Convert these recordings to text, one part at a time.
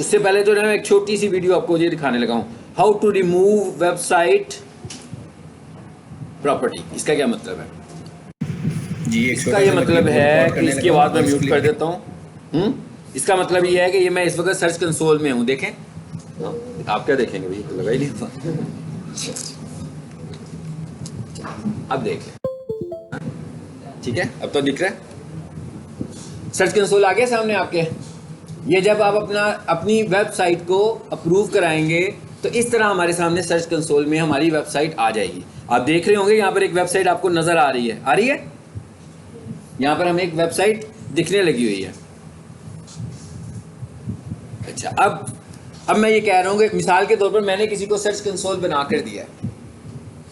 उससे पहले तो मैं एक छोटी सी वीडियो आपको ये दिखाने लगा हूँ, how to remove website property. इसका क्या मतलब है जी? इसका ये मतलब है कि इसके बाद मैं म्यूट कर देता हूँ। इसका मतलब ये है कि ये मैं इस वक्त सर्च कंसोल में हूँ। देखें आप क्या देखेंगे भाई, तो लगा ही नहीं हुआ। अब देख लें, ठीक है, अब तो दिख रहा है सर्च कंसोल आ गया सामने आपके। ये जब आप अपनी वेबसाइट को अप्रूव कराएंगे तो इस तरह हमारे सामने सर्च कंसोल में हमारी वेबसाइट आ जाएगी। आप देख रहे होंगे यहाँ पर एक वेबसाइट आपको नजर आ रही है, यहाँ पर हमें एक वेबसाइट दिखने लगी हुई है। अच्छा, अब मैं ये कह रहा हूँ कि मिसाल के तौर पर मैंने किसी को सर्च कंसोल बना कर दिया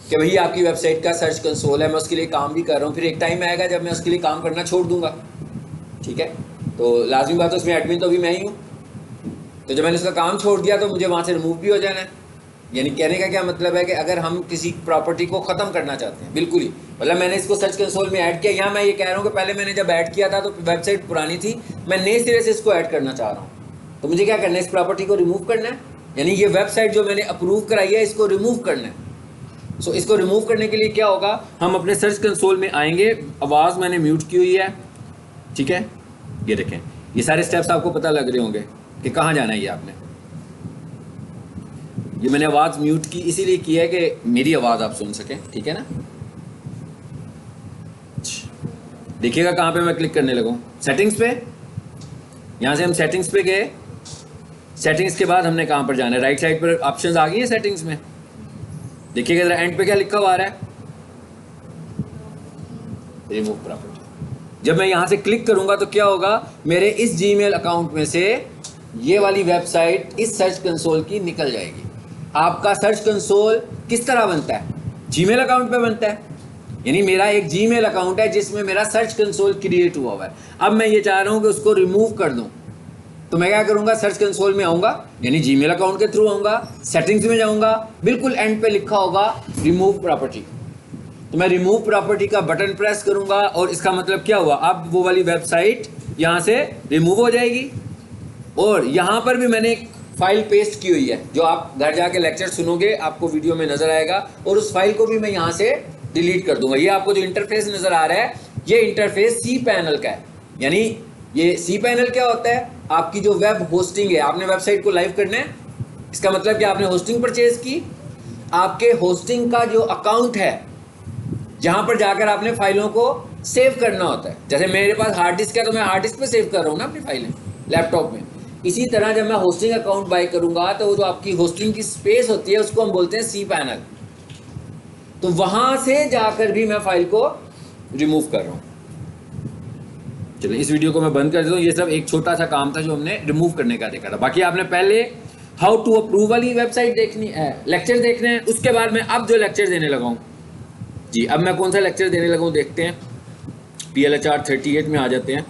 कि भाई आपकी वेबसाइट का सर्च कंसोल है, मैं उसके लिए काम भी कर रहा हूँ। फिर एक टाइम आएगा जब मैं उसके लिए काम करना छोड़ दूंगा, ठीक है, तो लाजमी बात है उसमें एडमिन तो अभी मैं ही हूँ। तो जब मैंने उसका काम छोड़ दिया तो मुझे वहाँ से रिमूव भी हो जाना है। यानी कहने का क्या मतलब है कि अगर हम किसी प्रॉपर्टी को ख़त्म करना चाहते हैं, बिल्कुल ही, मतलब मैंने इसको सर्च कंसोल में ऐड किया, यहाँ मैं ये कह रहा हूँ कि पहले मैंने जब ऐड किया था तो वेबसाइट पुरानी थी, मैं नए सिरे से इसको ऐड करना चाह रहा हूँ, तो मुझे क्या करना है, इस प्रॉपर्टी को रिमूव करना है। यानी ये वेबसाइट जो मैंने अप्रूव कराई है इसको रिमूव करना है। सो इसको रिमूव करने के लिए क्या होगा, हम अपने सर्च कंसोल में आएंगे, आवाज़ मैंने म्यूट की हुई है, ठीक है, ये देखें, ये सारे स्टेप्स आपको पता लग रहे होंगे कि कहाँ जाना है। ये आपने, ये मैंने आवाज़ म्यूट की इसीलिए की है कि मेरी आवाज़ आप सुन सकें, ठीक है ना। देखिएगा कहाँ पे मैं क्लिक करने लगा हूँ, सेटिंग्स पे। यहाँ से हम सेटिंग्स पे गए, सेटिंग्स के बाद हमने कहाँ पर जाना है, राइट साइड पर ऑप्शंस आ गई है सेटिंग्स में। देखिएगा जरा एंड पे क्या लिखा हुआ आ रहा है, रिमूव प्रॉपर्टी। जब मैं यहाँ से क्लिक करूँगा तो क्या होगा, मेरे इस जीमेल अकाउंट में से ये वाली वेबसाइट इस सर्च कंसोल की निकल जाएगी। आपका सर्च कंसोल किस तरह बनता है, जीमेल अकाउंट पे बनता है। यानी मेरा एक जीमेल अकाउंट है जिसमें मेरा सर्च कंसोल क्रिएट हुआ है। अब मैं ये चाह रहा हूँ कि उसको रिमूव कर दूँ, तो मैं क्या करूँगा, सर्च कंसोल में आऊँगा, यानी जीमेल अकाउंट के थ्रू आऊँगा, सेटिंग्स में जाऊँगा, बिल्कुल एंड पे लिखा होगा रिमूव प्रॉपर्टी, तो मैं रिमूव प्रॉपर्टी का बटन प्रेस करूँगा और इसका मतलब क्या हुआ, अब वो वाली वेबसाइट यहाँ से रिमूव हो जाएगी। और यहाँ पर भी मैंने एक फाइल पेस्ट की हुई है, जो आप घर जाके लेक्चर सुनोगे आपको वीडियो में नज़र आएगा, और उस फाइल को भी मैं यहाँ से डिलीट कर दूंगा। ये आपको जो इंटरफेस नज़र आ रहा है, ये इंटरफेस सी पैनल का है। यानी ये सी पैनल क्या होता है, आपकी जो वेब होस्टिंग है, आपने वेबसाइट को लाइव करना है, इसका मतलब कि आपने होस्टिंग परचेज की, आपके होस्टिंग का जो अकाउंट है जहाँ पर जाकर आपने फाइलों को सेव करना होता है। जैसे मेरे पास हार्ड डिस्क है तो मैं हार्ड डिस्क पे सेव कर रहा हूँ ना अपनी फाइलें लैपटॉप में। इसी तरह जब मैं होस्टिंग अकाउंट बाय करूँगा तो वो जो आपकी होस्टिंग की स्पेस होती है उसको हम बोलते हैं सी पैनल। तो वहाँ से जाकर भी मैं फाइल को रिमूव कर रहा हूँ। चलिए इस वीडियो को मैं बंद कर देता हूँ। ये सब एक छोटा सा काम था जो हमने रिमूव करने का देखा था। बाकी आपने पहले हाउ टू अप्रूव वाली वेबसाइट देखनी है, लेक्चर देखने हैं। उसके बाद मैं अब जो लेक्चर देने लगा हूँ जी, अब मैं कौन सा लेक्चर देने लगा हूँ देखते हैं। PLHR 38 में आ जाते हैं।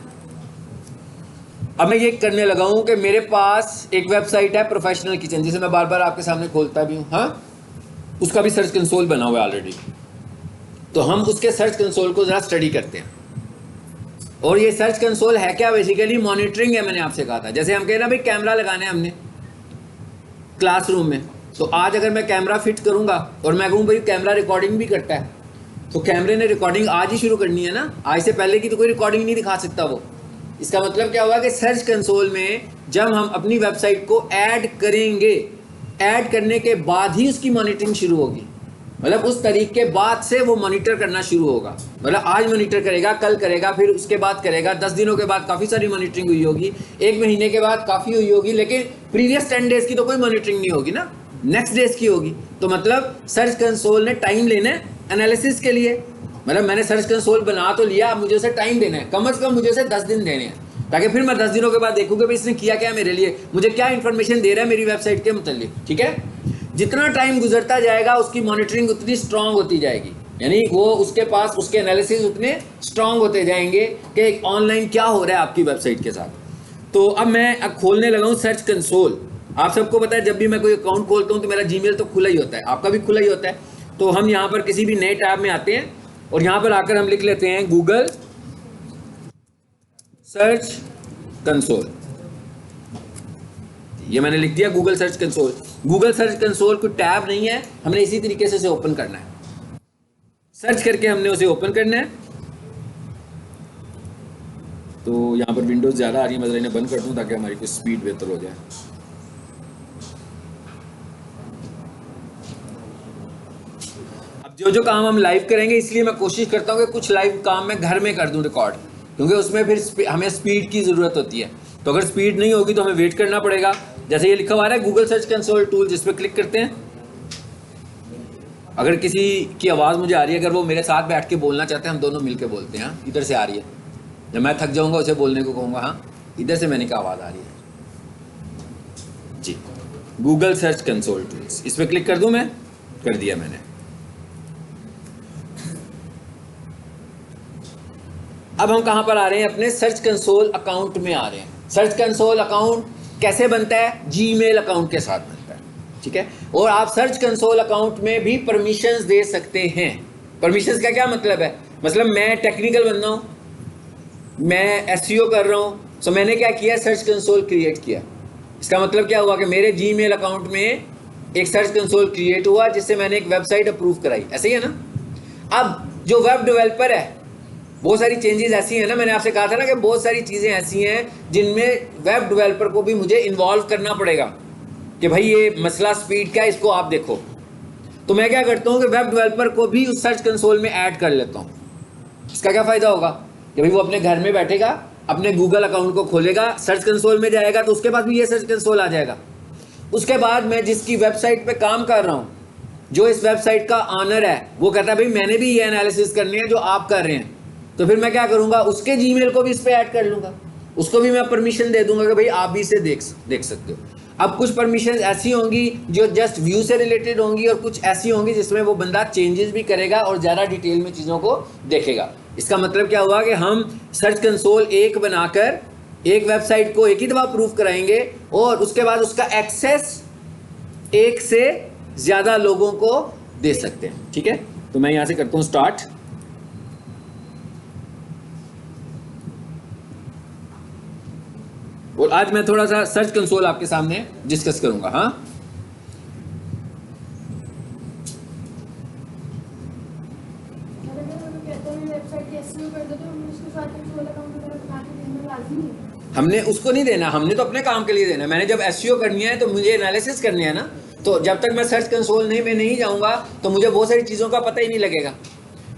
अब मैं ये करने लगा हूँ कि मेरे पास एक वेबसाइट है प्रोफेशनल किचन, जिसे मैं बार बार आपके सामने खोलता भी हूँ, हाँ, उसका भी सर्च कंसोल बना हुआ है ऑलरेडी। तो हम उसके सर्च कंसोल को ज़रा स्टडी करते हैं। और ये सर्च कंसोल है क्या, बेसिकली मॉनिटरिंग है। मैंने आपसे कहा था, जैसे हम कह रहे हैं भाई कैमरा लगाना है हमने क्लासरूम में, तो आज अगर मैं कैमरा फिट करूँगा और मैं कहूँ भाई कैमरा रिकॉर्डिंग भी करता है, तो कैमरे ने रिकॉर्डिंग आज ही शुरू करनी है ना, आज से पहले की तो कोई रिकॉर्डिंग नहीं दिखा सकता वो। इसका मतलब क्या हुआ कि सर्च कंसोल में जब हम अपनी वेबसाइट को ऐड करेंगे, ऐड करने के बाद ही उसकी मॉनिटरिंग शुरू होगी। मतलब उस तरीके बाद से वो मॉनिटर करना शुरू होगा। मतलब आज मॉनिटर करेगा, कल करेगा, फिर उसके बाद करेगा, 10 दिनों के बाद काफ़ी सारी मॉनिटरिंग हुई होगी, 1 महीने के बाद काफ़ी हुई होगी, लेकिन प्रीवियस 10 डेज़ की तो कोई मॉनिटरिंग नहीं होगी ना, नेक्स्ट डेज की होगी। तो मतलब सर्च कंसोल ने टाइम लेना है एनालिसिस के लिए। मतलब मैंने सर्च कंसोल बना तो लिया, अब मुझे उसे टाइम देना है, कम से कम मुझे उसे 10 दिन देने हैं, ताकि फिर मैं 10 दिनों के बाद देखूँगा भाई इसने किया क्या मेरे लिए, मुझे क्या इन्फॉर्मेशन दे रहा है मेरी वेबसाइट के मुतालिक। ठीक है, जितना टाइम गुजरता जाएगा उसकी मॉनिटरिंग उतनी स्ट्रांग होती जाएगी, यानी वो उसके पास उसके एनालिसिस उतने स्ट्रांग होते जाएंगे कि ऑनलाइन क्या हो रहा है आपकी वेबसाइट के साथ। तो अब मैं खोलने लगा हूँ सर्च कंसोल। आप सबको पता है जब भी मैं कोई अकाउंट खोलता हूँ तो मेरा जीमेल तो खुला ही होता है, आपका भी खुला ही होता है। तो हम यहाँ पर किसी भी नए टैब में आते हैं और यहाँ पर आकर हम लिख लेते हैं गूगल सर्च कंसोल। ये मैंने लिख दिया Google search console. Google search console कोई टैब नहीं है, हमने इसी तरीके से उसे ओपन करना है। सर्च करके हमने उसे ओपन करना है। तो यहाँ पर विंडोज ज़्यादा आ रही है, मतलब इन्हें बंद कर दूँ ताकि हमारी कुछ स्पीड बेहतर हो जाए। अब जो काम हम लाइव करेंगे, इसलिए मैं कोशिश करता हूँ कि कुछ लाइव काम मैं घर में कर दूँ रिकॉर्ड, क्योंकि उसमें फिर हमें स्पीड की ज़रूरत होती है। तो अगर स्पीड नहीं होगी तो हमें वेट करना पड़ेगा। जैसे ये लिखा हुआ है गूगल सर्च कंसोल टूल, जिस पर क्लिक करते हैं। अगर किसी की आवाज़ मुझे आ रही है, अगर वो मेरे साथ बैठ के बोलना चाहते हैं, हम दोनों मिलके बोलते हैं। हाँ, इधर से आ रही है। जब मैं थक जाऊंगा उसे बोलने को कहूँगा हाँ इधर से मैंने कहा आवाज़ आ रही है जी। गूगल सर्च कंसोल टूल्स, इस पर क्लिक कर दूं मैं? कर दिया मैंने। अब हम कहाँ पर आ रहे हैं? अपने सर्च कंसोल अकाउंट में आ रहे हैं। सर्च कंसोल अकाउंट कैसे बनता है? जीमेल अकाउंट के साथ बनता है, ठीक है। और आप सर्च कंसोल अकाउंट में भी परमिशंस दे सकते हैं। परमिशंस का क्या मतलब है? मतलब मैं टेक्निकल बंदा हूँ, मैं एसईओ कर रहा हूँ, सो मैंने क्या किया? सर्च कंसोल क्रिएट किया। इसका मतलब क्या हुआ कि मेरे जीमेल अकाउंट में एक सर्च कंसोल क्रिएट हुआ, जिससे मैंने एक वेबसाइट अप्रूव कराई। ऐसे ही है ना। अब जो वेब डेवलपर है, बहुत सारी चेंजेस ऐसी हैं ना, मैंने आपसे कहा था ना कि बहुत सारी चीज़ें ऐसी हैं जिनमें वेब डेवलपर को भी मुझे इन्वॉल्व करना पड़ेगा कि भाई ये मसला स्पीड का है, इसको आप देखो। तो मैं क्या करता हूँ कि वेब डेवलपर को भी उस सर्च कंसोल में ऐड कर लेता हूँ। इसका क्या फ़ायदा होगा कि भाई वो अपने घर में बैठेगा, अपने गूगल अकाउंट को खोलेगा, सर्च कंसोल में जाएगा तो उसके पास भी ये सर्च कंसोल आ जाएगा। उसके बाद मैं जिसकी वेबसाइट पे काम कर रहा हूँ, जो इस वेबसाइट का ऑनर है, वो कहता है भाई मैंने भी ये एनालिसिस करनी है जो आप कर रहे हैं। तो फिर मैं क्या करूँगा? उसके जीमेल को भी इस पर ऐड कर लूँगा, उसको भी मैं परमिशन दे दूंगा कि भाई आप भी इसे देख सकते हो। अब कुछ परमिशन ऐसी होंगी जो जस्ट व्यू से रिलेटेड होंगी, और कुछ ऐसी होंगी जिसमें वो बंदा चेंजेस भी करेगा और ज़्यादा डिटेल में चीज़ों को देखेगा। इसका मतलब क्या हुआ कि हम सर्च कंसोल एक बनाकर एक वेबसाइट को एक ही दफ़ा अप्रूव कराएंगे, और उसके बाद उसका एक्सेस एक से ज़्यादा लोगों को दे सकते हैं, ठीक है। तो मैं यहाँ से करता हूँ स्टार्ट। और आज मैं थोड़ा सा सर्च कंसोल आपके सामने डिस्कस करूंगा। हाँ, हमने उसको नहीं देना, हमने तो अपने काम के लिए देना है। मैंने जब एसईओ करनी है तो मुझे एनालिसिस करनी है ना। तो जब तक मैं सर्च कंसोल में नहीं जाऊंगा तो मुझे बहुत सारी चीज़ों का पता ही नहीं लगेगा।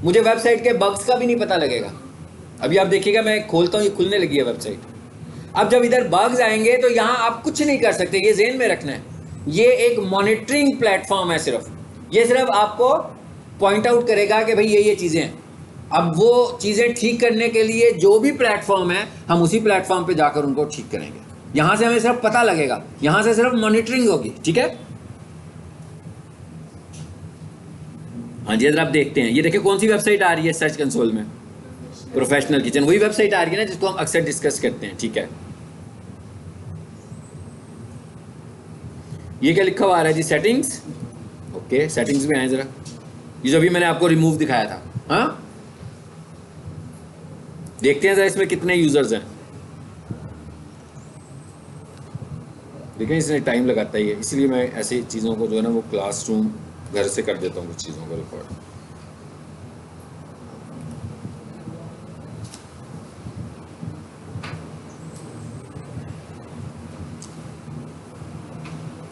मुझे वेबसाइट के बग्स का भी नहीं पता लगेगा। अभी आप देखिएगा, मैं खोलता हूँ, ये खुलने लगी है वेबसाइट। अब जब इधर बग्स आएंगे तो यहाँ आप कुछ नहीं कर सकते, ये ज़हन में रखना है। ये एक मॉनिटरिंग प्लेटफॉर्म है, ये सिर्फ आपको पॉइंट आउट करेगा कि भाई ये चीज़ें हैं। अब वो चीज़ें ठीक करने के लिए जो भी प्लेटफॉर्म है, हम उसी प्लेटफॉर्म पे जाकर उनको ठीक करेंगे। यहाँ से हमें सिर्फ पता लगेगा, यहाँ से सिर्फ मॉनिटरिंग होगी, ठीक है। हाँ जी, अगर आप देखते हैं, ये देखिए कौन सी वेबसाइट आ रही है सर्च कंसोल में? प्रोफेशनल किचन, वही वेबसाइट आ रही है ना जिसको हम अक्सर डिस्कस करते हैं, ठीक है। ये क्या लिखा हुआ आ रहा है जी? सेटिंग्स। ओके, सेटिंग्स में आए जरा। ये जो भी मैंने आपको रिमूव दिखाया था, हाँ, देखते हैं जरा इसमें कितने यूजर्स हैं। देखें, इसमें टाइम लगाता ही है, इसलिए मैं ऐसी चीज़ों को जो है ना वो क्लासरूम घर से कर देता हूँ, कुछ चीज़ों को रिकॉर्ड।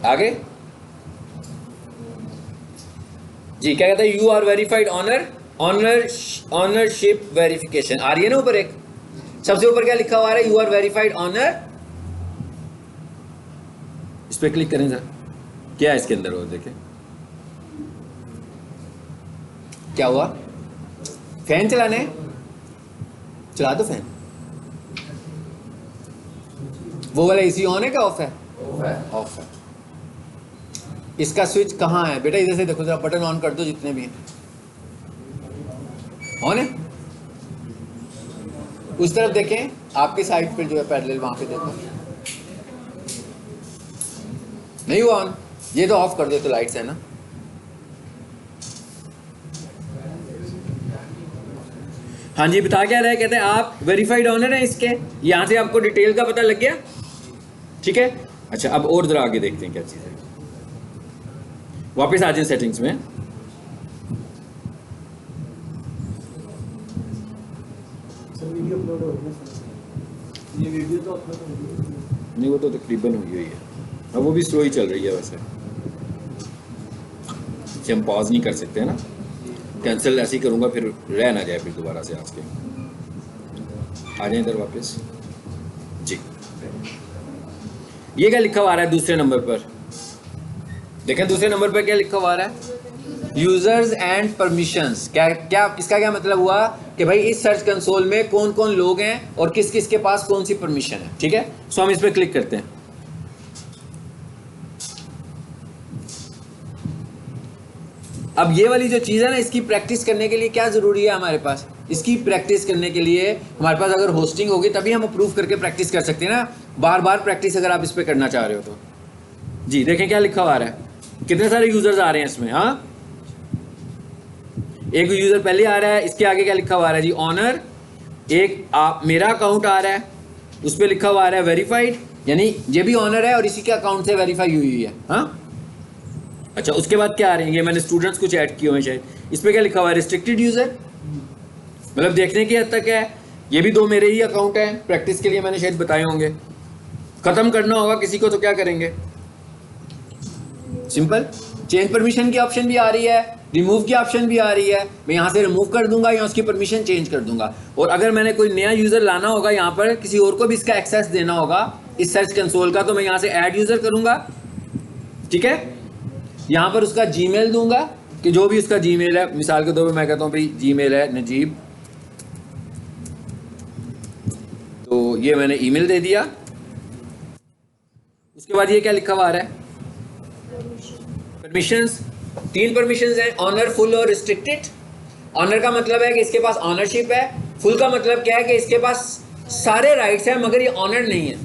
आगे जी क्या कहता है? You are verified ownership verification आ रही है ना ऊपर। एक सबसे ऊपर क्या लिखा हुआ है? You are verified owner. इस पर क्लिक करें सर, क्या है इसके अंदर? और देखें क्या हुआ। फैन चलाने, चला दो फैन। वो वाला एसी ऑन है क्या ऑफ है? ऑफ है। इसका स्विच कहाँ है बेटा? इधर से देखो जरा, बटन ऑन कर दो जितने भी हैं। ऑन है? उस तरफ देखें, आपकी साइड पर जो है पैरेलल, वहां पे देखो। नहीं हुआ ऑन? ये तो ऑफ कर दो, तो लाइट्स है ना। हाँ जी, बता क्या रहा है? कहते हैं आप वेरीफाइड ऑनर है इसके। यहाँ से आपको डिटेल का पता लग गया, ठीक है। अच्छा, अब और जरा आगे देखते हैं क्या चीज़ है। वापस आ जाए सेटिंग्स में। वीडियो अपलोड हो गया सर, ये वीडियो तो अपलोड हो गई। नहीं, वो तो तकरीबन हुई हुई है, अब वो भी स्लो ही चल रही है वैसे। इसे हम पॉज नहीं कर सकते हैं ना, कैंसिल ऐसे ही करूँगा फिर रह ना जाए फिर दोबारा से आज के। आ जाए इधर वापस जी। ये क्या लिखा हुआ आ रहा है दूसरे नंबर पर? देखें दूसरे नंबर पर क्या लिखा हुआ आ रहा है, यूजर्स एंड परमिशंस। क्या क्या इसका क्या मतलब हुआ कि भाई इस सर्च कंसोल में कौन कौन लोग हैं और किस किस के पास कौन सी परमिशन है। ठीक है, सो हम इस पर क्लिक करते हैं। अब ये वाली जो चीज़ है ना, इसकी प्रैक्टिस करने के लिए क्या ज़रूरी है हमारे पास? इसकी प्रैक्टिस करने के लिए हमारे पास अगर होस्टिंग होगी तभी हम अप्रूव करके प्रैक्टिस कर सकते हैं ना। बार बार प्रैक्टिस अगर आप इस पर करना चाह रहे हो तो जी। देखें क्या लिखा हुआ आ रहा है, कितने सारे यूजर्स आ रहे हैं इसमें। हाँ, एक यूजर पहले आ रहा है, इसके आगे क्या लिखा हुआ आ रहा है जी, ऑनर। एक मेरा अकाउंट आ रहा है, उस पर लिखा हुआ आ रहा है वेरीफाइड, यानी ये भी ऑनर है और इसी के अकाउंट से वेरीफाई हुई है। हाँ, अच्छा, उसके बाद क्या आ रहे हैं, ये मैंने स्टूडेंट्स कुछ ऐड किए हुए शायद। इस पर क्या लिखा हुआ है, रिस्ट्रिक्टेड यूजर, मतलब देखने की हद तक है। ये भी 2 मेरे ही अकाउंट हैं, प्रैक्टिस के लिए मैंने शायद बताए होंगे। खत्म करना होगा किसी को तो क्या करेंगे, सिंपल चेंज परमिशन की ऑप्शन भी आ रही है, रिमूव की ऑप्शन भी आ रही है। मैं यहाँ से रिमूव कर दूंगा या उसकी परमिशन चेंज कर दूंगा। और अगर मैंने कोई नया यूज़र लाना होगा यहाँ पर, किसी और को भी इसका एक्सेस देना होगा इस सर्च कंसोल का, तो मैं यहाँ से ऐड यूज़र करूँगा। ठीक है, यहाँ पर उसका जीमेल दूंगा कि जो भी उसका जीमेल है, मिसाल के तौर पर मैं कहता हूँ भाई जीमेल है नजीब, तो ये मैंने ईमेल दे दिया। उसके बाद ये क्या लिखा हुआ आ रहा है, परमिशंस। 3 परमिशंस हैं, ऑनर, फुल और रिस्ट्रिक्टेड। ऑनर का मतलब है कि इसके पास ऑनरशिप है। फुल का मतलब क्या है कि इसके पास सारे राइट्स हैं मगर ये ऑनर नहीं है,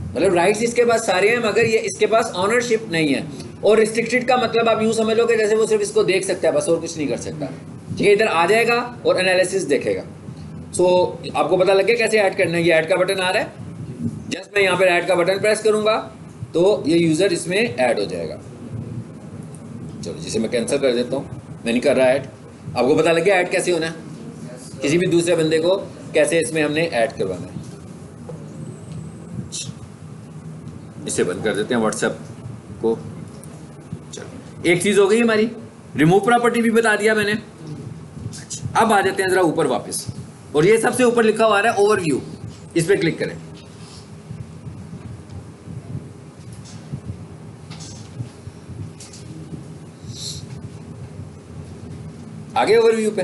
मतलब राइट्स इसके पास सारे हैं मगर ये इसके पास ऑनरशिप नहीं है। और रिस्ट्रिक्टेड का मतलब आप यूँ समझ लो कि जैसे वो सिर्फ इसको देख सकता है बस, और कुछ नहीं कर सकता। ठीक है, इधर आ जाएगा और एनालिसिस देखेगा। सो आपको पता लग गया कैसे ऐड करना है। ये ऐड का बटन आ रहा है, जस्ट मैं यहाँ पर ऐड का बटन प्रेस करूँगा तो ये यूज़र इसमें ऐड हो जाएगा। चलो, जिसे मैं कैंसिल कर देता हूँ, मैं नहीं कर रहा ऐड। आपको पता लग गया ऐड कैसे होना है, किसी भी दूसरे बंदे को कैसे इसमें हमने ऐड करवाना है। इसे बंद कर देते हैं व्हाट्सएप को। चलो, एक चीज़ हो गई हमारी, रिमूव प्रॉपर्टी भी बता दिया मैंने। अच्छा, अब आ जाते हैं ज़रा ऊपर वापस, और ये सबसे ऊपर लिखा हुआ है ओवरव्यू, इस पर क्लिक करें। आगे ओवरव्यू पे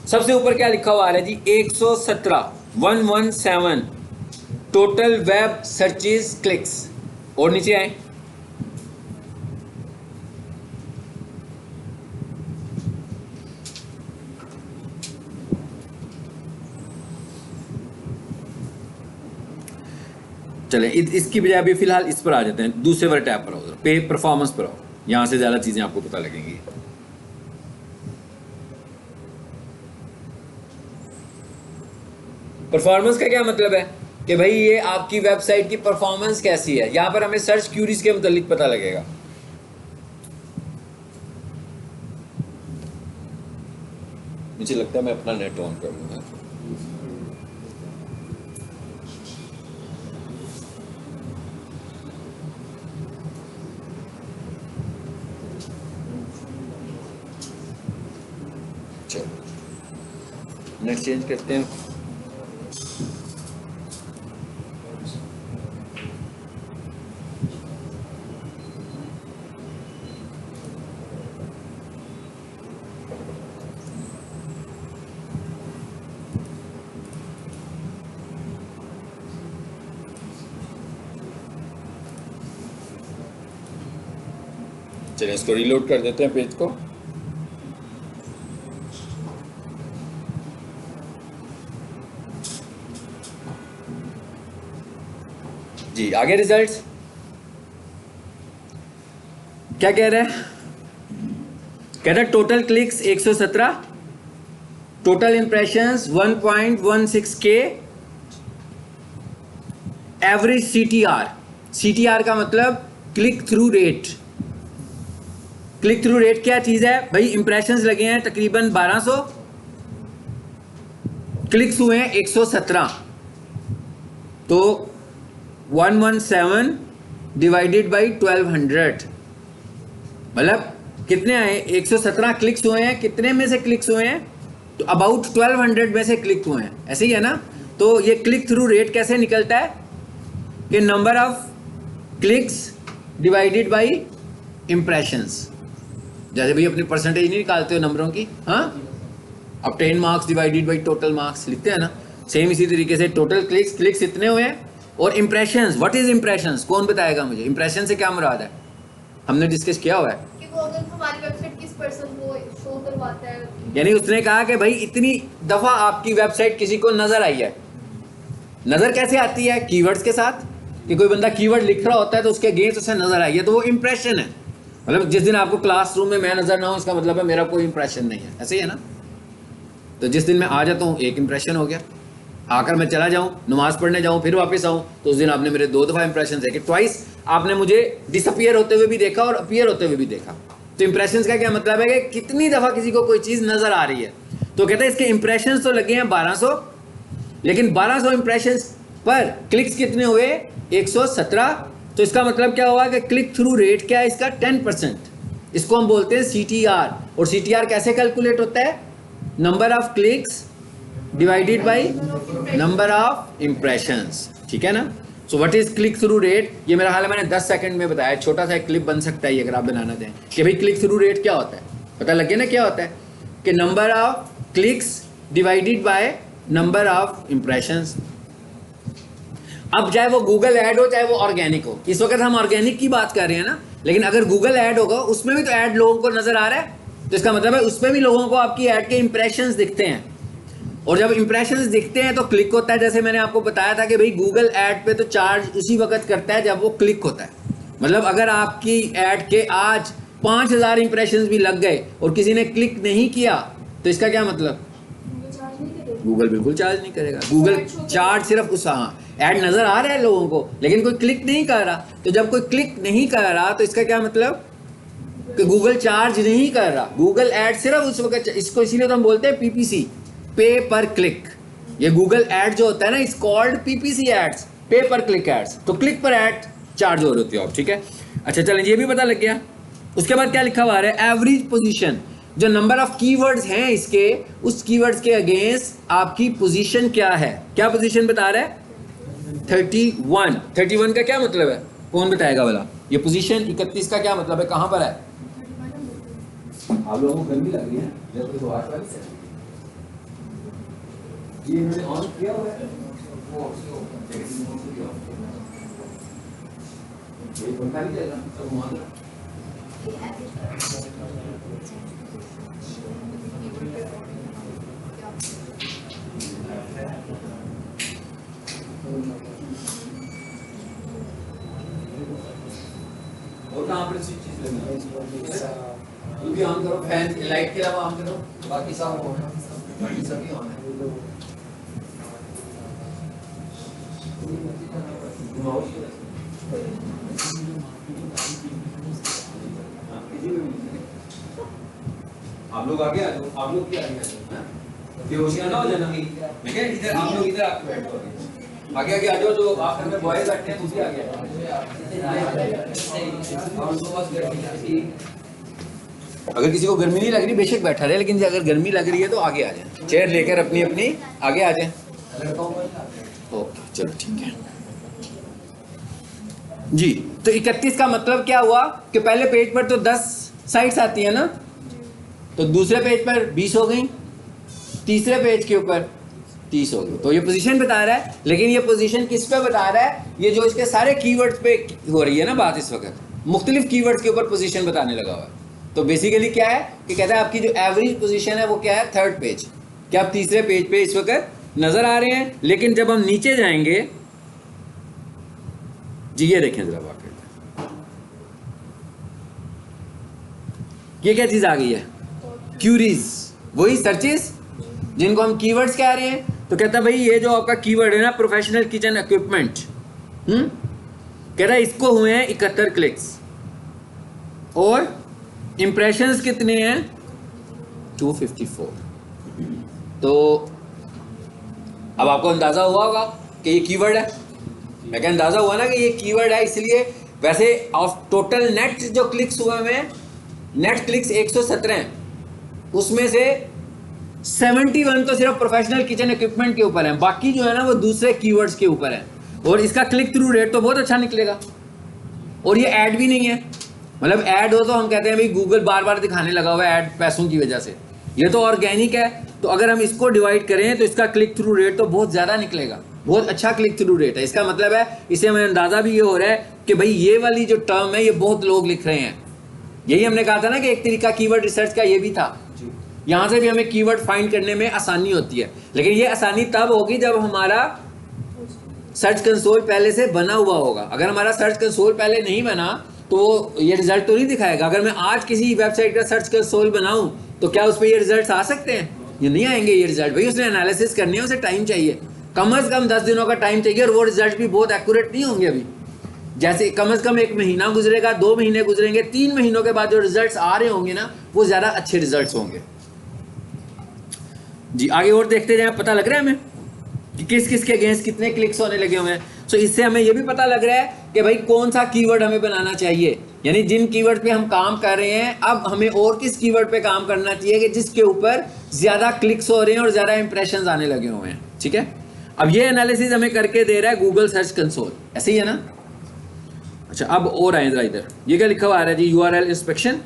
सबसे ऊपर क्या लिखा हुआ आ रहा है जी, 117 टोटल वेब सर्चेज क्लिक्स। और नीचे आए, चलें इसकी बजाय अभी फिलहाल इस पर आ जाते हैं, दूसरे वाले टैब पर आओ, पे परफॉर्मेंस पर आओ, यहां से ज्यादा चीजें आपको पता लगेंगी। परफॉर्मेंस का क्या मतलब है कि भाई ये आपकी वेबसाइट की परफॉर्मेंस कैसी है। यहां पर हमें सर्च क्यूरीज के मुतालिक पता लगेगा। मुझे लगता है मैं अपना नेट ऑन कर लूंगा। चलो, नेट चेंज करते हैं। चलिए इसको रीलोड कर देते हैं पेज को। जी, आगे रिजल्ट्स क्या कह रहा है, कह रहा है total clicks 117, total impressions 1.16K, average CTR CTR का मतलब click through rate. Click through rate क्या चीज़ है भाई? इंप्रेशंस लगे हैं तकरीबन 1200, क्लिक्स हुए हैं 117, तो 117 डिवाइडेड बाई 1200 मतलब कितने आए? 117 क्लिक्स हुए हैं। कितने में से क्लिक्स हुए हैं? तो अबाउट 1200 में से क्लिक हुए हैं। ऐसे ही है ना? तो ये क्लिक थ्रू रेट कैसे निकलता है कि number of clicks divided by impressions. जैसे भाई अपनी परसेंटेज नहीं निकालते हो नंबरों की, हाँ, अब 10 marks divided by total marks लिखते हैं ना, सेम इसी तरीके से टोटल क्लिक्स इतने हुए हैं। और इम्प्रेशंस, व्हाट इज इम्प्रेशंस? कौन बताएगा मुझे? इम्प्रेशन से क्या मुराद है? हमने डिस्कस किया हुआ है कि वो अगर हमारी वेबसाइट किस पर्सन को शो करवाता है, यानी उसने कहा कि भाई इतनी दफा आपकी वेबसाइट किसी को नजर आई है। नजर कैसे आती है? कीवर्ड्स के साथ, कि कोई बंदा कीवर्ड लिख रहा होता है तो उसके अगेंस्ट उसे नजर आई है, तो वो इंप्रेशन है। मतलब जिस दिन आपको क्लासरूम में मैं नजर ना हूं, इसका मतलब है मेरा कोई इंप्रेशन नहीं है। ऐसे ही है ना? तो जिस दिन मैं आ जाता हूँ एक इंप्रेशन हो गया, आकर मैं चला जाऊँ नमाज पढ़ने जाऊँ फिर वापस आऊँ, तो उस दिन आपने मेरे 2 दफ़ा इंप्रेशन है कि ट्वाइस आपने मुझे डिसअपियर होते हुए भी देखा और अपीयर होते हुए भी देखा। तो इंप्रेशन का क्या मतलब है कि कितनी दफ़ा किसी को कोई चीज़ नज़र आ रही है। तो कहते हैं इसके इंप्रेशन तो लगे हैं 1200, लेकिन 1200 इंप्रेशन पर क्लिक्स कितने हुए? 117। तो इसका मतलब क्या हुआ कि क्लिक थ्रू रेट क्या है इसका? 10%। इसको हम बोलते हैं CTR। और CTR कैसे कैलकुलेट होता है? Number of clicks divided by number of impressions. ठीक है ना? So what is click through rate? ये मेरा हाल है मैंने 10 सेकंड में बताया, छोटा सा एक क्लिप बन सकता है ये अगर आप बनाना दें कि भाई क्लिक थ्रू रेट क्या होता है। पता लगे ना क्या होता है? कि number of clicks divided by number of impressions. अब चाहे वो गूगल ऐड हो चाहे वो ऑर्गेनिक हो, इस वक्त हम ऑर्गेनिक की बात कर रहे हैं ना, लेकिन अगर गूगल ऐड होगा उसमें भी तो ऐड लोगों को नजर आ रहा है, तो इसका मतलब है उसमें भी लोगों को आपकी ऐड के इंप्रेशंस दिखते हैं। और जब इंप्रेशंस दिखते हैं तो क्लिक होता है। जैसे मैंने आपको बताया था कि भाई गूगल ऐड पे तो चार्ज उसी वक्त करता है जब वो क्लिक होता है। मतलब अगर आपकी ऐड के आज 5000 इंप्रेशंस भी लग गए और किसी ने क्लिक नहीं किया, तो इसका क्या मतलब? गूगल बिल्कुल चार्ज नहीं करेगा। गूगल चार्ज सिर्फ उस, हाँ, ऐड नजर आ रहा है लोगों को लेकिन कोई क्लिक नहीं कर रहा। तो जब कोई क्लिक नहीं कर रहा तो इसका क्या मतलब? कि गूगल चार्ज नहीं कर रहा। गूगल ऐड सिर्फ उस वक्त, इसको इसीलिए तो हम बोलते हैं PPC, पे पर क्लिक। ये गूगल ऐड जो होता है ना, इट्स कॉल्ड PPC एड्स, पे पर क्लिक एड्स। तो क्लिक पर ऐड चार्ज हो रही होती है आप। ठीक है, अच्छा चलें, ये भी पता लग गया। उसके बाद क्या लिखा हुआ है? एवरेज पोजीशन, जो नंबर ऑफ कीवर्ड्स हैं इसके, उस कीवर्ड्स के अगेंस्ट आपकी पोजीशन क्या है। क्या पोजीशन बता रहा है? 31। 31 का क्या मतलब है? कौन बताएगा वाला? ये पोजीशन 31 का क्या मतलब है? कहां पर है? आप लोगों को गर्मी लग रही है? ये मैंने ऑन किया हुआ है, ये पंखा नहीं चलेगा तो वहां पर और कहाँ पर चीज लगना? तू भी ऑन करो, फैन लाइट के अलावा ऑन करो, बाकी सब ऑन है, बाकी सभी ऑन है। आप लोग आगे आ जाओ, आप लोग भी आगे आ जाओ, बेहोशियां ना हो जाना। मैं क्या इधर आप लोग इधर आके बैठो, आगे आगे आ जाओ। जो आखिर में बॉयज बैठे हैं उसी आगे अगर किसी को गर्मी नहीं लग रही बेशक बैठा रहे, लेकिन अगर गर्मी लग रही है तो आगे आ जाए, चेयर लेकर अपनी अपनी आगे आ जाए। ओके चलो ठीक है जी। तो 31 का मतलब क्या हुआ कि पहले पेज पर तो 10 साइट्स आती है ना, तो दूसरे पेज पर 20 हो गई, तीसरे पेज के ऊपर 30 हो गई। तो ये पोजीशन बता रहा है, लेकिन ये पोजीशन किस पे बता रहा है? ये जो इसके सारे कीवर्ड्स पे हो रही है ना बात इस वक्त, मुख्तलिफ कीवर्ड्स के ऊपर पोजीशन बताने लगा हुआ है। तो बेसिकली क्या है कि कहता है आपकी जो एवरेज पोजीशन है वो क्या है? 3rd page. क्या आप तीसरे पेज पे इस वक्त नजर आ रहे हैं? लेकिन जब हम नीचे जाएंगे जी, ये देखें जरा वाकई ये क्या चीज आ गई है? क्यूरीज, वही सर्चेस जिनको हम कीवर्ड्स कह रहे हैं। तो कहता है भाई ये जो आपका कीवर्ड है ना, प्रोफेशनल किचन इक्विपमेंट, कह रहा है इसको हुए हैं 71 क्लिक्स और इंप्रेशंस कितने हैं 254। तो अब आपको अंदाजा हुआ होगा कि ये कीवर्ड है। मैं क्या अंदाजा हुआ ना कि ये कीवर्ड है, इसलिए वैसे ऑफ टोटल नेट जो क्लिक्स हुए हैं, नेट क्लिक्स 117 हैं, उसमें से 71 तो सिर्फ प्रोफेशनल किचन इक्विपमेंट के ऊपर है, बाकी जो है ना वो दूसरे कीवर्ड्स के ऊपर है। और इसका क्लिक थ्रू रेट तो बहुत अच्छा निकलेगा। और ये ऐड भी नहीं है, मतलब ऐड हो तो हम कहते हैं भाई गूगल बार बार दिखाने लगा हुआ है ऐड पैसों की वजह से, ये तो ऑर्गेनिक है। तो अगर हम इसको डिवाइड करें तो इसका क्लिक थ्रू रेट तो बहुत ज़्यादा निकलेगा, बहुत अच्छा क्लिक थ्रू रेट है। इसका मतलब है इसे हमें अंदाज़ा भी ये हो रहा है कि भाई ये वाली जो टर्म है ये बहुत लोग लिख रहे हैं। यही हमने कहा था ना कि एक तरीका कीवर्ड रिसर्च का ये भी था, यहाँ से भी हमें कीवर्ड फाइंड करने में आसानी होती है। लेकिन ये आसानी तब होगी जब हमारा सर्च कंसोल पहले से बना हुआ होगा। अगर हमारा सर्च कंसोल पहले नहीं बना तो ये रिजल्ट तो नहीं दिखाएगा। अगर मैं आज किसी वेबसाइट का सर्च कंसोल बनाऊं तो क्या उस पर ये रिजल्ट आ सकते हैं? ये नहीं आएंगे ये रिजल्ट। भाई उसने एनालिसिस करनी है, उसे टाइम चाहिए, कम से कम 10 दिनों का टाइम चाहिए, और वो रिजल्ट भी बहुत एक्यूरेट नहीं होंगे। अभी जैसे कम से कम 1 महीना गुजरेगा, 2 महीने गुजरेंगे, 3 महीनों के बाद जो रिजल्ट्स आ रहे होंगे ना वो ज़्यादा अच्छे रिजल्ट्स होंगे। जी आगे और देखते जाए, पता लग रहा है हमें कि किस किस के अगेंस्ट कितने क्लिक्स होने लगे हुए हैं। सो इससे हमें ये भी पता लग रहा है कि भाई कौन सा कीवर्ड हमें बनाना चाहिए, यानी जिन कीवर्ड पे हम काम कर रहे हैं अब हमें और किस कीवर्ड पे काम करना चाहिए कि जिसके ऊपर ज़्यादा क्लिक्स हो रहे हैं और ज़्यादा इंप्रेशंस आने लगे हुए हैं। ठीक है, अब ये एनालिसिस हमें करके दे रहा है गूगल सर्च कंसोल, ऐसे ही है ना। अच्छा अब और आए जरा इधर, ये क्या लिखा हुआ आ रहा है जी, URL इंस्पेक्शन,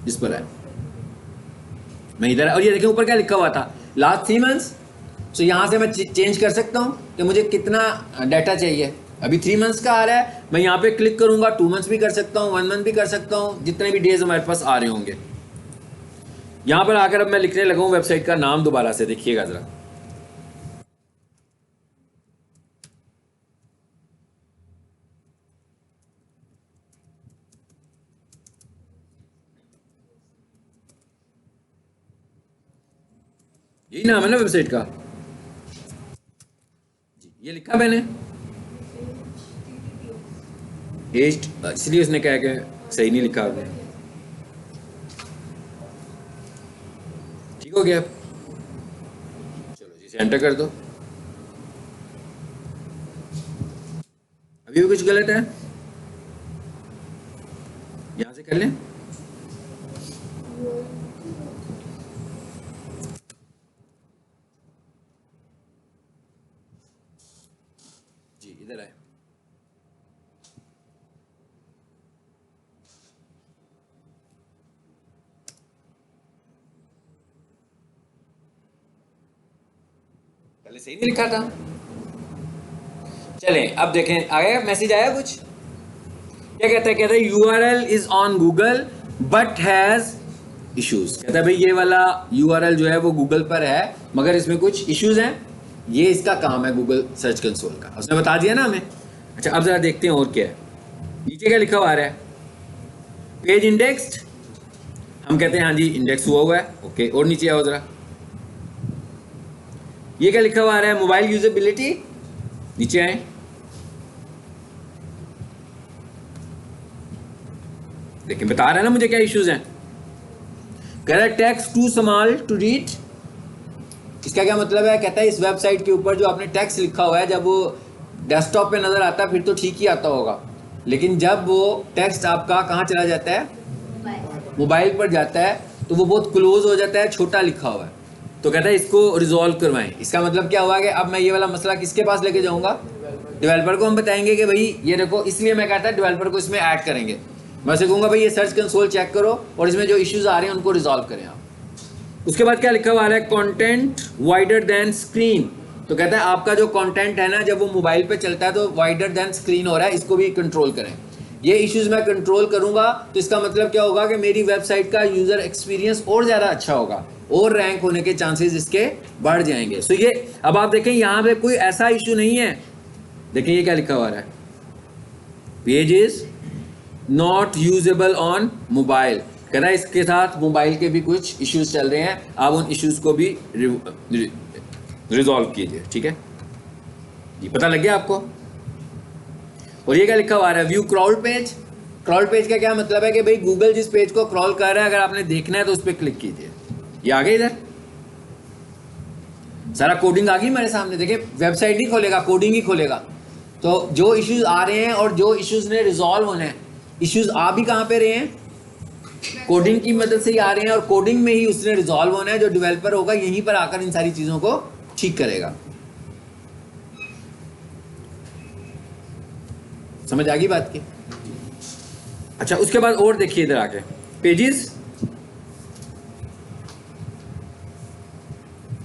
इस पर है मैं इधर, और ये देखें ऊपर क्या लिखा हुआ था, लास्ट 3 मंथ्स। सो यहाँ से मैं चेंज कर सकता हूँ कि मुझे कितना डाटा चाहिए। अभी 3 मंथ्स का आ रहा है, मैं यहाँ पे क्लिक करूँगा 2 मंथ्स भी कर सकता हूँ, 1 मंथ भी कर सकता हूँ, जितने भी डेज हमारे पास आ रहे होंगे। यहाँ पर आकर अब मैं लिखने लगा हूँ वेबसाइट का नाम, दोबारा से देखिएगा ज़रा। यही नाम है ना वेबसाइट का जी, ये लिखा मैंने इसलिए उसने कहा कि सही नहीं लिखा आपने। ठीक हो गया, चलो जी एंटर कर दो। अभी भी कुछ गलत है, यहां से कर लें। जी इधर आए, पहले सही नहीं लिखा था। चलें अब देखें, आया मैसेज आया कुछ, क्या कहता है, कहता है URL is on Google but has issues. कहता है भाई ये वाला URL जो है वो गूगल पर है मगर इसमें कुछ इश्यूज हैं। ये इसका काम है गूगल सर्च कंसोल का, उसने बता दिया ना हमें। अच्छा अब जरा देखते हैं और क्या है, नीचे क्या लिखा हुआ आ रहा है, पेज इंडेक्स्ड। हम कहते हैं हाँ जी इंडेक्स हुआ है, ओके। और नीचे आओ जरा, ये क्या लिखा हुआ आ रहा है, मोबाइल यूजेबिलिटी। नीचे आए, देखिए बता रहा है ना मुझे क्या इश्यूज हैं। कह रहा है text too small to read. इसका क्या मतलब है, कहता है इस वेबसाइट के ऊपर जो आपने टेक्स्ट लिखा हुआ है जब वो डेस्कटॉप पे नजर आता है फिर तो ठीक ही आता होगा, लेकिन जब वो टेक्स्ट आपका कहाँ चला जाता है, मोबाइल पर जाता है, तो वो बहुत क्लोज हो जाता है, छोटा लिखा हुआ है। तो कहता है इसको रिजॉल्व करवाएं। इसका मतलब क्या हुआ कि अब मैं ये वाला मसला किसके पास लेके जाऊंगा, डेवलपर को। हम बताएंगे कि भाई ये देखो, इसलिए मैं कहता है डेवलपर को इसमें ऐड करेंगे। मैं उसे कहूँगा भाई ये सर्च कंसोल चेक करो और इसमें जो इश्यूज आ रहे हैं उनको रिजॉल्व करें आप। उसके बाद क्या लिखा हुआ है, कंटेंट वाइडर देन स्क्रीन। तो कहता है आपका जो कंटेंट है ना जब वो मोबाइल पे चलता है तो वाइडर देन स्क्रीन हो रहा है, इसको भी कंट्रोल करें। ये इश्यूज मैं कंट्रोल करूंगा तो इसका मतलब क्या होगा कि मेरी वेबसाइट का यूजर एक्सपीरियंस और ज़्यादा अच्छा होगा और रैंक होने के चांसेस इसके बढ़ जाएंगे। सो ये अब आप देखें यहाँ पे कोई ऐसा इशू नहीं है। देखिए ये क्या लिखा हुआ है, page is not usable on mobile. कह रहा है इसके साथ मोबाइल के भी कुछ इश्यूज चल रहे हैं, आप उन इश्यूज को भी रिजॉल्व कीजिए। ठीक है, ये पता लग गया आपको। और ये क्या लिखा हुआ है, view crawl page. Crawl page का क्या मतलब है कि भाई गूगल जिस पेज को क्रॉल कर रहा है, अगर आपने देखना है तो उस पर क्लिक कीजिए। ये आ गई, इधर सारा कोडिंग आ गई मेरे सामने। देखिए वेबसाइट नहीं खोलेगा, कोडिंग ही खोलेगा। तो जो इश्यूज आ रहे हैं और जो इश्यूज ने रिजॉल्व होने हैं, इश्यूज आ भी कहाँ पे रहे हैं, कोडिंग की मदद से ही आ रहे हैं, और कोडिंग में ही उसने रिजॉल्व होना है। जो डेवलपर होगा यहीं पर आकर इन सारी चीजों को ठीक करेगा। समझ आ गई बात की? अच्छा, उसके बाद और देखिए इधर आके पेजेस।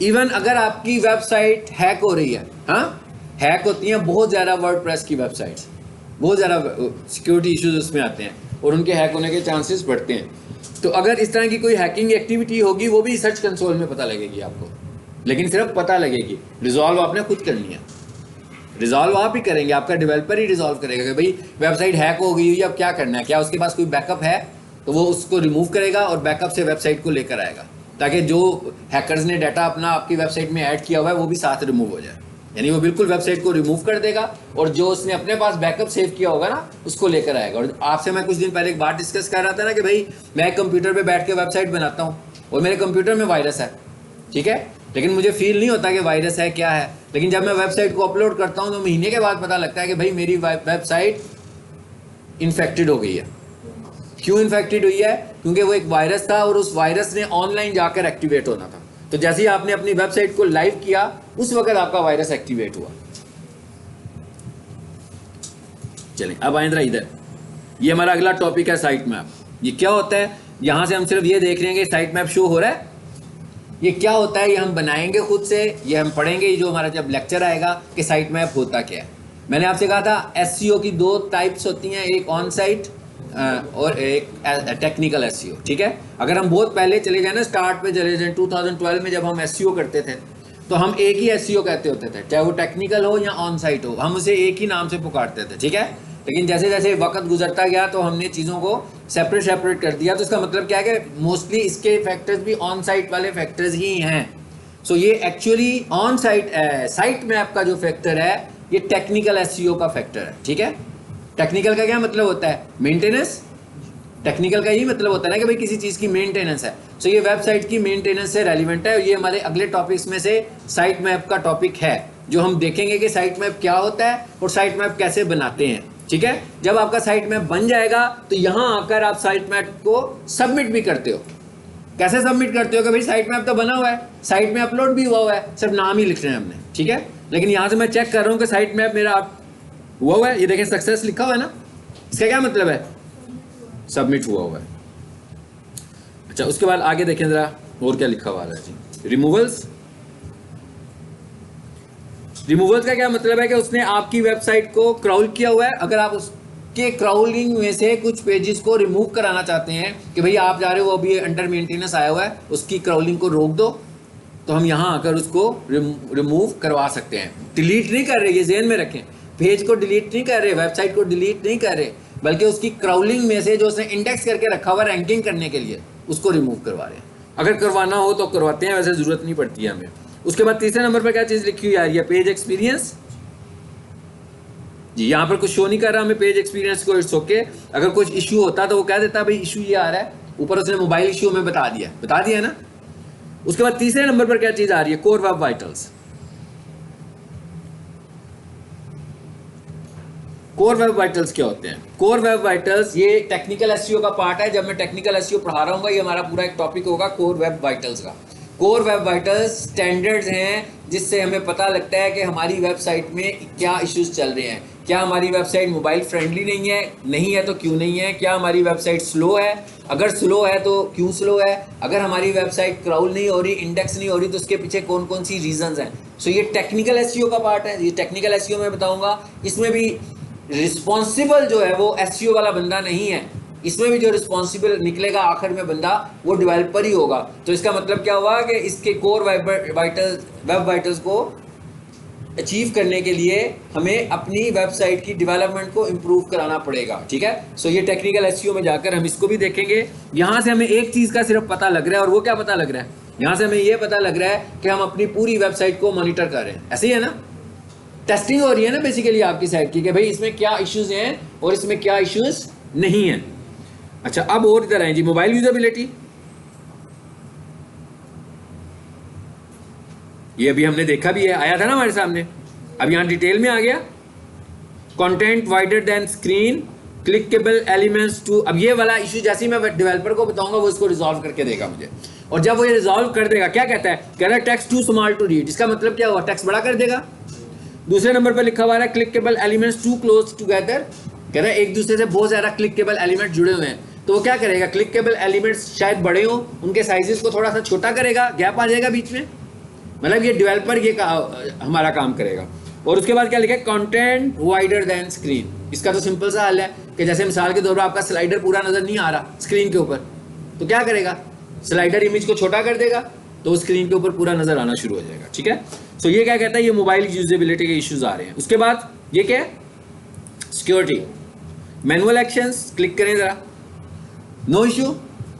इवन अगर आपकी वेबसाइट हैक हो रही है, हाँ हैक होती हैं बहुत ज़्यादा वर्डप्रेस की वेबसाइट्स, बहुत ज़्यादा सिक्योरिटी इश्यूज उसमें आते हैं और उनके हैक होने के चांसेस बढ़ते हैं। तो अगर इस तरह की कोई हैकिंग एक्टिविटी होगी, वो भी सर्च कंसोल में पता लगेगी आपको, लेकिन सिर्फ पता लगेगी, रिजॉल्व आपने खुद करनी है। रिजॉल्व आप ही करेंगे, आपका डेवलपर ही रिजॉल्व करेगा कि भाई वेबसाइट हैक हो गई हुई, अब क्या करना है, क्या उसके पास कोई बैकअप है, तो वो उसको रिमूव करेगा और बैकअप से वेबसाइट को लेकर आएगा, ताकि जो हैकर्स ने डाटा अपना आपकी वेबसाइट में ऐड किया हुआ है वो भी साथ रिमूव हो जाए। यानी वो बिल्कुल वेबसाइट को रिमूव कर देगा और जो उसने अपने पास बैकअप सेव किया होगा ना, उसको लेकर आएगा। और आपसे मैं कुछ दिन पहले एक बात डिस्कस कर रहा था ना कि भाई मैं कंप्यूटर पे बैठ के वेबसाइट बनाता हूँ और मेरे कंप्यूटर में वायरस है, ठीक है, लेकिन मुझे फील नहीं होता कि वायरस है क्या है। लेकिन जब मैं वेबसाइट को अपलोड करता हूँ तो महीने के बाद पता लगता है कि भाई मेरी वेबसाइट इन्फेक्टेड हो गई है। क्यों इन्फेक्टेड हुई है? क्योंकि वो एक वायरस था और उस वायरस ने ऑनलाइन जाकर एक्टिवेट होना था। तो जैसे ही आपने अपनी वेबसाइट को लाइव किया, उस वक्त आपका वायरस एक्टिवेट हुआ। चलें अब आए जरा इधर, ये हमारा अगला टॉपिक है साइट मैप। ये क्या होता है? यहां से हम सिर्फ ये देख रहे हैं कि साइट मैप शो हो रहा है। ये क्या होता है, ये हम बनाएंगे खुद से, ये हम पढ़ेंगे, ये जो हमारा जब लेक्चर आएगा कि साइट मैप होता क्या है। मैंने आपसे कहा था एसईओ की दो टाइप्स होती हैं, एक ऑन साइट और एक टेक्निकल एसईओ, ठीक है। अगर हम बहुत पहले चले जाए ना, स्टार्ट पे चले जाए 2012 में, जब हम एसईओ करते थे तो हम एक ही एसईओ कहते होते थे, चाहे वो टेक्निकल हो या ऑन साइट हो, हम उसे एक ही नाम से पुकारते थे, ठीक है। लेकिन जैसे जैसे वक्त गुजरता गया तो हमने चीज़ों को सेपरेट कर दिया। तो इसका मतलब क्या है कि मोस्टली इसके फैक्टर्स भी ऑन साइट वाले फैक्टर्स ही हैं। सो ये actually on site site map का जो फैक्टर है, ये टेक्निकल एसईओ का फैक्टर है, ठीक है। टेक्निकल का क्या मतलब होता है? मेंटेनेंस। टेक्निकल का यही मतलब होता है ना कि भाई किसी चीज़ की मेंटेनेंस है। सो ये वेबसाइट की मेंटेनेंस से रेलिवेंट है। ये हमारे अगले टॉपिक्स में से साइट मैप का टॉपिक है, जो हम देखेंगे कि साइट मैप क्या होता है और साइट मैप कैसे बनाते हैं, ठीक है। जब आपका साइट मैप बन जाएगा तो यहाँ आकर आप साइट मैप को सबमिट भी करते हो। कैसे सबमिट करते हो कि भाई साइट मैप तो बना हुआ है, साइट में अपलोड भी हुआ है, सिर्फ नाम ही लिख रहे हैं हमने, ठीक है। लेकिन यहाँ से मैं चेक कर रहा हूँ कि साइट मैप मेरा हुआ है, ये देखें सक्सेस लिखा हुआ है ना, इसका क्या मतलब है? सबमिट हुआ है। अच्छा, उसके बाद आगे देखें जरा और क्या लिखा हुआ है जी। रिमूवल्स का क्या मतलब है कि उसने आपकी वेबसाइट को क्राउल किया हुआ है। अगर आप उसके क्राउलिंग में से कुछ पेजेस को रिमूव कराना चाहते हैं कि भाई आप जा रहे हो, वो अभी अंडर मेंटेनेंस आया हुआ है, उसकी क्राउलिंग को रोक दो, तो हम यहाँ आकर उसको रिमूव करवा सकते हैं। डिलीट नहीं कर रहे, ये ज़हन में रखें, पेज को डिलीट नहीं कर रहे, वेबसाइट को डिलीट नहीं कर रहे, बल्कि उसकी क्राउलिंग में से जो उसने इंडेक्स करके रखा हुआ रैंकिंग करने के लिए, उसको रिमूव करवा रहे हैं। अगर करवाना हो तो करवाते हैं, वैसे ज़रूरत नहीं पड़ती है हमें। उसके बाद तीसरे नंबर पर क्या चीज़ लिखी हुई आ रही है? पेज एक्सपीरियंस जी। यहाँ पर कुछ शो नहीं कर रहा हमें पेज एक्सपीरियंस को, इट्स ओके। अगर कुछ इशू होता तो वो कह देता भाई इशू ये आ रहा है, ऊपर उसने मोबाइल इशू में बता दिया ना। उसके बाद तीसरे नंबर पर क्या चीज़ आ रही है? Core web vitals. Core web vitals क्या होते हैं? कोर वेब वाइटल्स ये टेक्निकल एसईओ का पार्ट है। जब मैं टेक्निकल एसईओ पढ़ा रहा हूँ, ये हमारा पूरा एक टॉपिक होगा कोर वेब वाइटल्स का। कोर वेब वाइटल्स स्टैंडर्ड्स हैं जिससे हमें पता लगता है कि हमारी वेबसाइट में क्या इश्यूज चल रहे हैं। क्या हमारी वेबसाइट मोबाइल फ्रेंडली नहीं है तो क्यों नहीं है? क्या हमारी वेबसाइट स्लो है? अगर स्लो है तो क्यों स्लो है? अगर हमारी वेबसाइट क्राउल नहीं हो रही, इंडेक्स नहीं हो रही, तो उसके पीछे कौन कौन सी रीजंस हैं। सो ये टेक्निकल एसईओ का पार्ट है। ये टेक्निकल एसईओ मैं बताऊंगा। इसमें भी रिस्पॉन्सिबल जो है वो एसईओ वाला बंदा नहीं है, इसमें भी जो रिस्पॉन्सिबल निकलेगा आखिर में बंदा, वो डेवलपर ही होगा। तो इसका मतलब क्या हुआ कि इसके कोर वेब वाइटल्स को अचीव करने के लिए हमें अपनी वेबसाइट की डेवलपमेंट को इम्प्रूव कराना पड़ेगा, ठीक है। सो ये टेक्निकल एसईओ में जाकर हम इसको भी देखेंगे। यहाँ से हमें एक चीज़ का सिर्फ पता लग रहा है, और वो क्या पता लग रहा है? यहाँ से हमें ये पता लग रहा है कि हम अपनी पूरी वेबसाइट को मॉनिटर कर रहे हैं। ऐसे ही है ना? टेस्टिंग हो रही है ना बेसिकली आपकी साइट की कि भाई इसमें क्या इश्यूज हैं और इसमें क्या इश्यूज नहीं हैं। अच्छा, अब और इधर आए जी, मोबाइल यूजेबिलिटी। ये अभी हमने देखा भी है, आया था ना हमारे सामने, अब यहाँ डिटेल में आ गया। Content wider than screen, clickable elements too. अब ये वाला इशू जैसे ही मैं डेवलपर को बताऊंगा वो इसको रिजॉल्व करके देगा मुझे, और जब वो ये रिजॉल्व कर देगा क्या कहता है, कह रहा है text too small to read. इसका मतलब क्या हुआ, टेक्स्ट बड़ा कर देगा। दूसरे नंबर पर लिखा हुआ है clickable elements too close together, कह रहा है एक दूसरे से बहुत ज्यादा क्लिकेबल एलिमेंट जुड़े हुए हैं, तो वो क्या करेगा, क्लिकेबल एलिमेंट्स शायद बड़े हो, उनके साइजेस को थोड़ा सा छोटा करेगा, गैप आ जाएगा बीच में, मतलब ये डेवलपर ये हमारा काम करेगा। और उसके बाद क्या लिखा है, कंटेंट वाइडर देन स्क्रीन। इसका तो सिंपल सा हल है कि जैसे मिसाल के तौर पर आपका स्लाइडर पूरा नजर नहीं आ रहा स्क्रीन के ऊपर, तो क्या करेगा, स्लाइडर इमेज को छोटा कर देगा तो स्क्रीन के ऊपर पूरा नजर आना शुरू हो जाएगा। ठीक है, सो ये क्या कहता है, ये मोबाइल यूजेबिलिटी के इश्यूज आ रहे हैं। उसके बाद ये क्या है, सिक्योरिटी, मैनुअल एक्शंस, क्लिक करें जरा, नो इशू।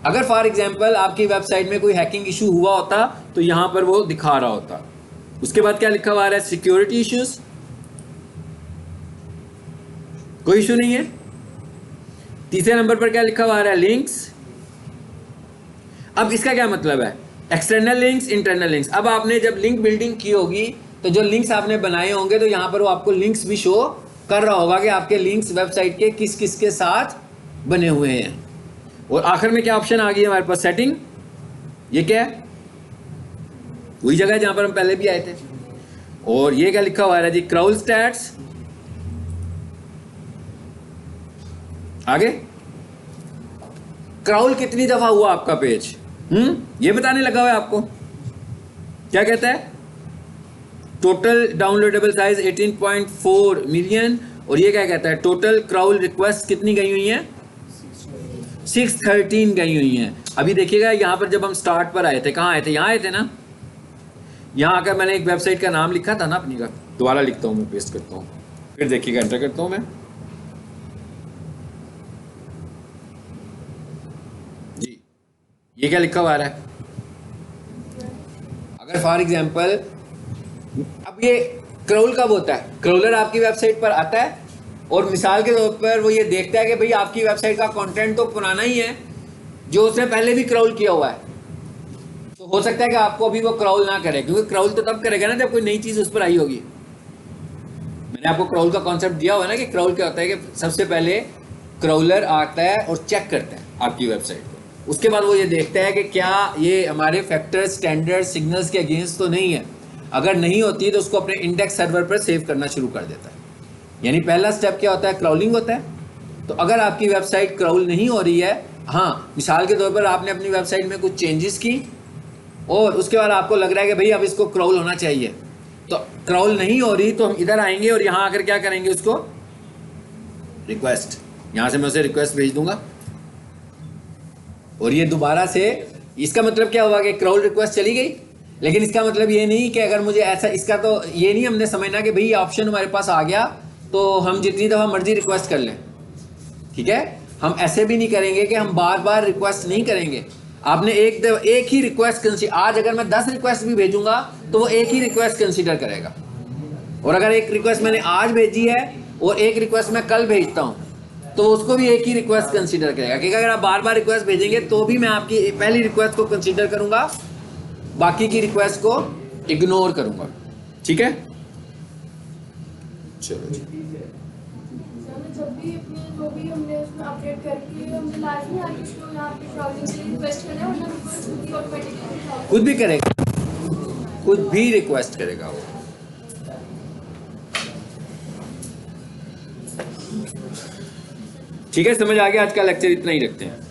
अगर फॉर एग्जांपल आपकी वेबसाइट में कोई हैकिंग इशू हुआ होता तो यहां पर वो दिखा रहा होता। उसके बाद क्या लिखा हुआ है, सिक्योरिटी इश्यूज, कोई इशू नहीं है। तीसरे नंबर पर क्या लिखा हुआ है, लिंक्स। अब इसका क्या मतलब है, एक्सटर्नल लिंक्स, इंटरनल लिंक्स। अब आपने जब लिंक बिल्डिंग की होगी तो जो लिंक्स आपने बनाए होंगे तो यहां पर वो आपको लिंक्स भी शो कर रहा होगा कि आपके लिंक्स वेबसाइट के किस किस के साथ बने हुए हैं। और आखिर में क्या ऑप्शन आ गई है हमारे पास, सेटिंग। ये क्या है, वही जगह है जहां पर हम पहले भी आए थे। और ये क्या लिखा हुआ है जी, क्राउल स्टैट्स। आगे, क्राउल कितनी दफा हुआ आपका पेज, ये बताने लगा हुआ है आपको। क्या कहता है, टोटल डाउनलोडेबल साइज 18.4 मिलियन। और ये क्या कहता है, टोटल क्राउल रिक्वेस्ट कितनी गई हुई हैं, 613 गई हुई हैं। अभी देखिएगा यहाँ पर जब हम स्टार्ट पर आए थे, कहाँ आए थे, यहाँ आए थे ना। यहाँ आकर मैंने एक वेबसाइट का नाम लिखा था ना अपनी का, दोबारा लिखता हूँ मैं, पेस्ट करता हूँ, फिर देखिएगा एंटर करता हूँ मैं जी। ये क्या लिखा हुआ है, अगर फॉर एग्जांपल अब ये क्राउल कब होता है, क्राउलर आपकी वेबसाइट पर आता है और मिसाल के तौर पर वो ये देखता है कि भाई आपकी वेबसाइट का कंटेंट तो पुराना ही है जो उसने पहले भी क्राउल किया हुआ है, तो हो सकता है कि आपको अभी वो क्राउल ना करे, क्योंकि क्राउल तो तब करेगा ना जब कोई नई चीज उस पर आई होगी। मैंने आपको क्राउल का कॉन्सेप्ट दिया हुआ है ना कि क्राउल क्या होता है कि सबसे पहले क्राउलर आता है और चेक करता है आपकी वेबसाइट को, उसके बाद वो ये देखता है कि क्या ये हमारे फैक्टर, स्टैंडर्ड, सिग्नल्स के अगेंस्ट तो नहीं है। अगर नहीं होती है तो उसको अपने इंडेक्स सर्वर पर सेव करना शुरू कर देता है। यानी पहला स्टेप क्या होता है, क्राउलिंग होता है। तो अगर आपकी वेबसाइट क्राउल नहीं हो रही है, हाँ मिसाल के तौर पर आपने अपनी वेबसाइट में कुछ चेंजेस की और उसके बाद आपको लग रहा है कि भाई अब इसको क्राउल होना चाहिए, तो क्राउल नहीं हो रही तो हम इधर आएंगे और यहाँ आकर क्या करेंगे, उसको रिक्वेस्ट, यहाँ से मैं उसे रिक्वेस्ट भेज दूंगा और ये दोबारा से, इसका मतलब क्या हुआ कि क्राउल रिक्वेस्ट चली गई। लेकिन इसका मतलब ये नहीं कि अगर मुझे ऐसा, इसका तो ये नहीं हमने समझना कि भाई ऑप्शन हमारे पास आ गया तो हम जितनी दफ़ा मर्जी रिक्वेस्ट कर लें। ठीक है, हम ऐसे भी नहीं करेंगे कि हम बार बार रिक्वेस्ट नहीं करेंगे। आपने एक ही रिक्वेस्ट कंसीडर, आज अगर मैं 10 रिक्वेस्ट भी भेजूंगा तो वो एक ही रिक्वेस्ट कंसीडर करेगा। और अगर एक रिक्वेस्ट मैंने आज भेजी है और एक रिक्वेस्ट मैं कल भेजता हूँ तो उसको भी एक ही रिक्वेस्ट कंसीडर करेगा, क्योंकि अगर आप बार बार रिक्वेस्ट भेजेंगे तो भी मैं आपकी पहली रिक्वेस्ट को कंसीडर करूंगा, बाकी की रिक्वेस्ट को इग्नोर करूंगा। ठीक है, चलो जी। जब भी अपने जो भी हमने उसमें अपडेट करके हमने लाजमी आगे उसको यहाँ पे क्राउलिंग के लिए रिक्वेस्ट करना है, वरना खुद ही ऑटोमेटिकली खुद भी करेगा, खुद भी रिक्वेस्ट करेगा वो। ठीक है, समझ आ गया। आज का लेक्चर इतना ही रखते हैं।